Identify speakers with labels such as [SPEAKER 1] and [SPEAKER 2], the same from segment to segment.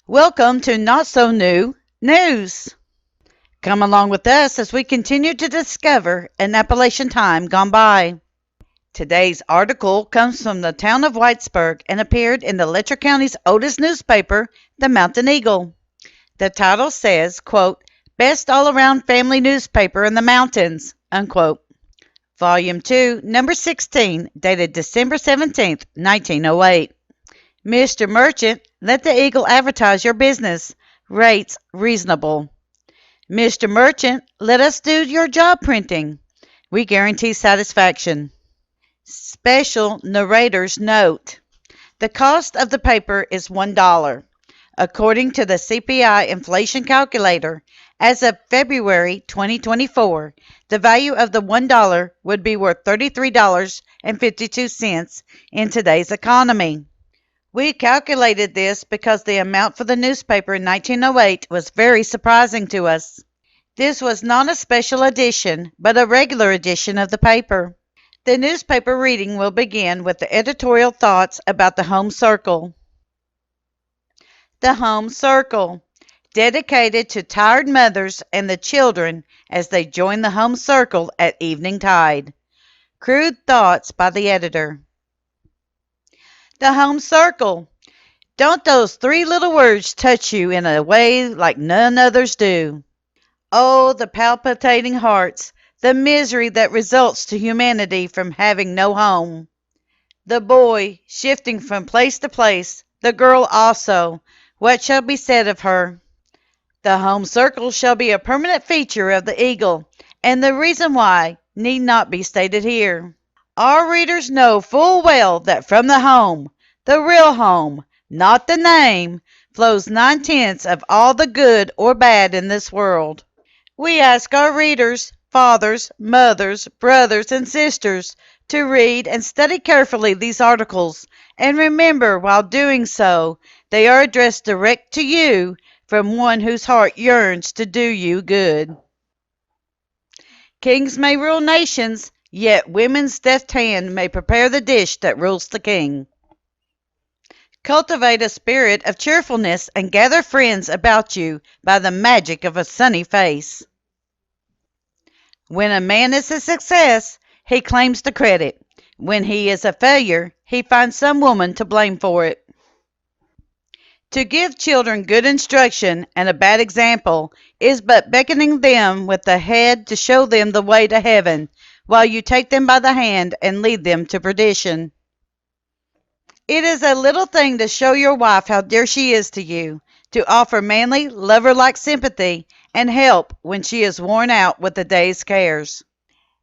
[SPEAKER 1] Welcome to Not So New News. Come along with us as we continue to discover an Appalachian time gone by. Today's article comes from the town of Whitesburg and appeared in the Letcher County's oldest newspaper, the Mountain Eagle. The title says, quote, Best All-Around Family Newspaper in the Mountains, unquote. Volume 2, Number 16, dated December 17th, 1908. Mr. Merchant, let the Eagle advertise your business. Rates reasonable. Mr. Merchant, let us do your job printing. We guarantee satisfaction. Special narrator's note. The cost of the paper is $1. According to the CPI inflation calculator, as of February 2024, the value of the $1 would be worth $33.52 in today's economy. We calculated this because the amount for the newspaper in 1908 was very surprising to us. This was not a special edition, but a regular edition of the paper. The newspaper reading will begin with the editorial thoughts about the home circle. The home circle, dedicated to tired mothers and the children as they join the home circle at evening tide. Crude thoughts by the editor. The home circle. Don't those three little words touch you in a way like none others do? Oh, the palpitating hearts, the misery that results to humanity from having no home. The boy, shifting from place to place, the girl also, what shall be said of her? The home circle shall be a permanent feature of the Eagle, and the reason why need not be stated here. Our readers know full well that from the home, the real home, not the name, flows 9/10 of all the good or bad in this world. We ask our readers, fathers, mothers, brothers, and sisters, to read and study carefully these articles, and remember while doing so, they are addressed direct to you from one whose heart yearns to do you good. Kings may rule nations, yet women's deft hand may prepare the dish that rules the king. Cultivate a spirit of cheerfulness and gather friends about you by the magic of a sunny face. When a man is a success, he claims the credit. When he is a failure, he finds some woman to blame for it. To give children good instruction and a bad example is but beckoning them with the head to show them the way to heaven, while you take them by the hand and lead them to perdition. It is a little thing to show your wife how dear she is to you, to offer manly, lover-like sympathy and help when she is worn out with the day's cares.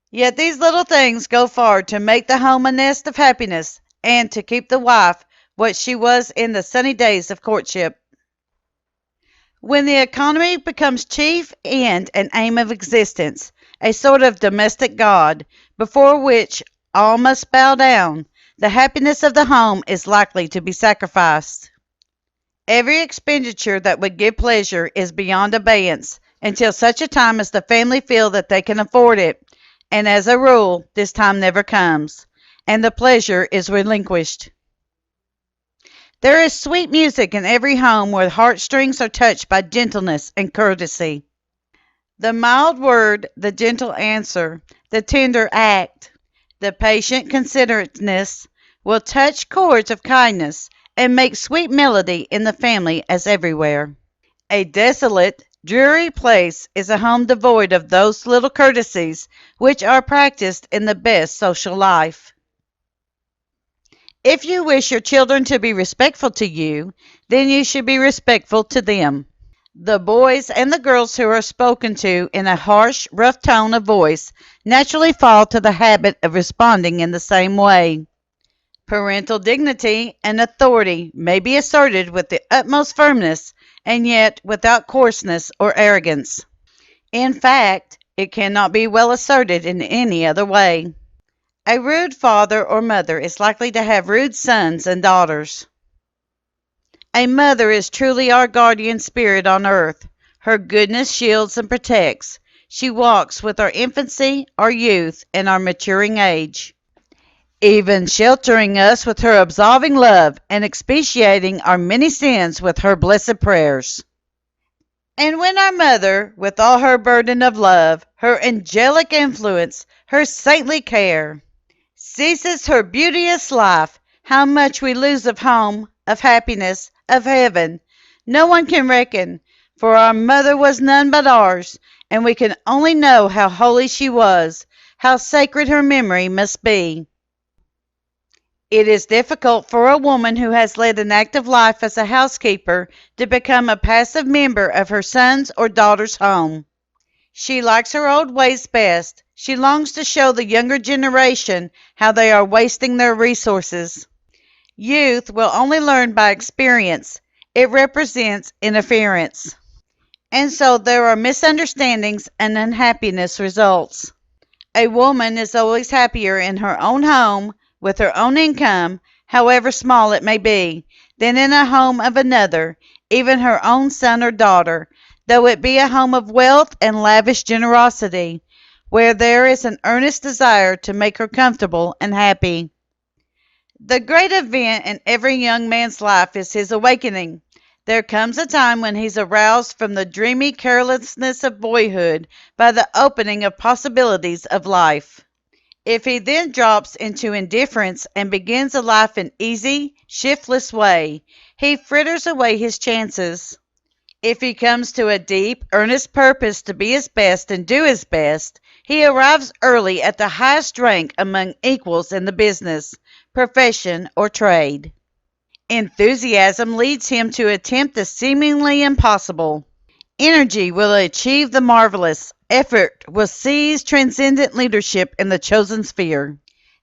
[SPEAKER 1] Yet these little things go far to make the home a nest of happiness and to keep the wife what she was in the sunny days of courtship. When the economy becomes chief end and aim of existence, a sort of domestic god, before which all must bow down, the happiness of the home is likely to be sacrificed. Every expenditure that would give pleasure is beyond abeyance until such a time as the family feel that they can afford it, and as a rule, this time never comes, and the pleasure is relinquished. There is sweet music in every home where heartstrings are touched by gentleness and courtesy. The mild word, the gentle answer, the tender act, the patient considerateness will touch chords of kindness and make sweet melody in the family as everywhere. A desolate, dreary place is a home devoid of those little courtesies which are practiced in the best social life. If you wish your children to be respectful to you, then you should be respectful to them. The boys and the girls who are spoken to in a harsh, rough tone of voice naturally fall to the habit of responding in the same way. Parental dignity and authority may be asserted with the utmost firmness and yet without coarseness or arrogance. In fact, it cannot be well asserted in any other way. A rude father or mother is likely to have rude sons and daughters. A mother is truly our guardian spirit on earth. Her goodness shields and protects. She walks with our infancy, our youth, and our maturing age. even sheltering us with her absolving love and expiating our many sins with her blessed prayers. And when our mother, with all her burden of love, her angelic influence, her saintly care, ceases her beauteous life, how much we lose of home, of happiness, of heaven, no one can reckon, for our mother was none but ours, and we can only know how holy she was, how sacred her memory must be. It is difficult for a woman who has led an active life as a housekeeper to become a passive member of her son's or daughter's home. She likes her old ways best. She longs to show the younger generation how they are wasting their resources. Youth will only learn by experience. It represents interference. And so there are misunderstandings and unhappiness results. A woman is always happier in her own home, with her own income, however small it may be, than in a home of another, even her own son or daughter, though it be a home of wealth and lavish generosity, where there is an earnest desire to make her comfortable and happy. The great event in every young man's life is his awakening. There comes a time when he's aroused from the dreamy carelessness of boyhood by the opening of possibilities of life. If he then drops into indifference and begins a life in easy, shiftless way, he fritters away his chances. If he comes to a deep, earnest purpose to be his best and do his best, he arrives early at the highest rank among equals in the business, profession, or trade. Enthusiasm leads him to attempt the seemingly impossible. Energy will achieve the marvelous. Effort will seize transcendent leadership in the chosen sphere.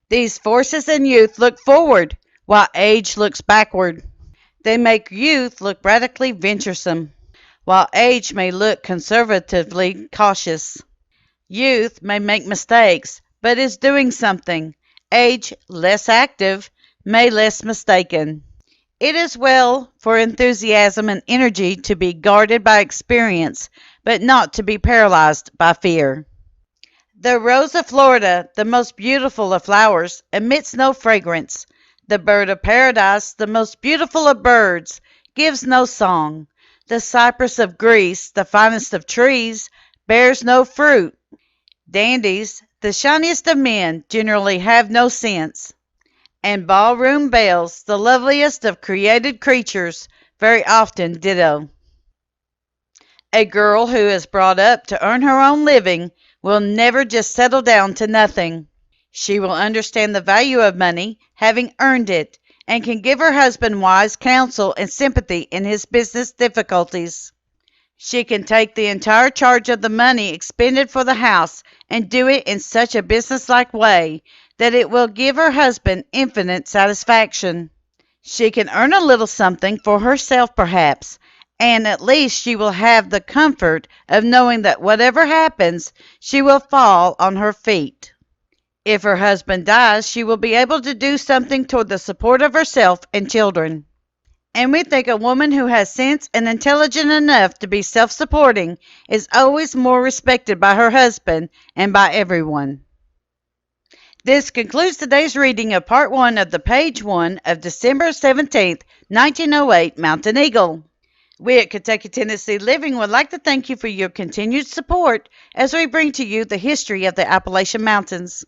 [SPEAKER 1] These forces in youth look forward, while age looks backward. They make youth look radically venturesome, while age may look conservatively cautious. Youth may make mistakes, but is doing something. Age, less active, may less mistaken. It is well for enthusiasm and energy to be guarded by experience, but not to be paralyzed by fear. The rose of Florida, the most beautiful of flowers, emits no fragrance. The bird of paradise, the most beautiful of birds, gives no song. The cypress of Greece, the finest of trees, bears no fruit. Dandies, the shiniest of men, generally have no sense. And ballroom belles, the loveliest of created creatures, very often ditto. A girl who is brought up to earn her own living will never just settle down to nothing. She will understand the value of money, having earned it, and can give her husband wise counsel and sympathy in his business difficulties. She can take the entire charge of the money expended for the house and do it in such a businesslike way that it will give her husband infinite satisfaction. She can earn a little something for herself perhaps, and at least she will have the comfort of knowing that whatever happens, she will fall on her feet. If her husband dies, she will be able to do something toward the support of herself and children. And we think a woman who has sense and intelligent enough to be self-supporting is always more respected by her husband and by everyone. This concludes today's reading of Part 1 of the Page 1 of December 17th, 1908 Mountain Eagle. We at Kentucky, Tennessee Living would like to thank you for your continued support as we bring to you the history of the Appalachian Mountains.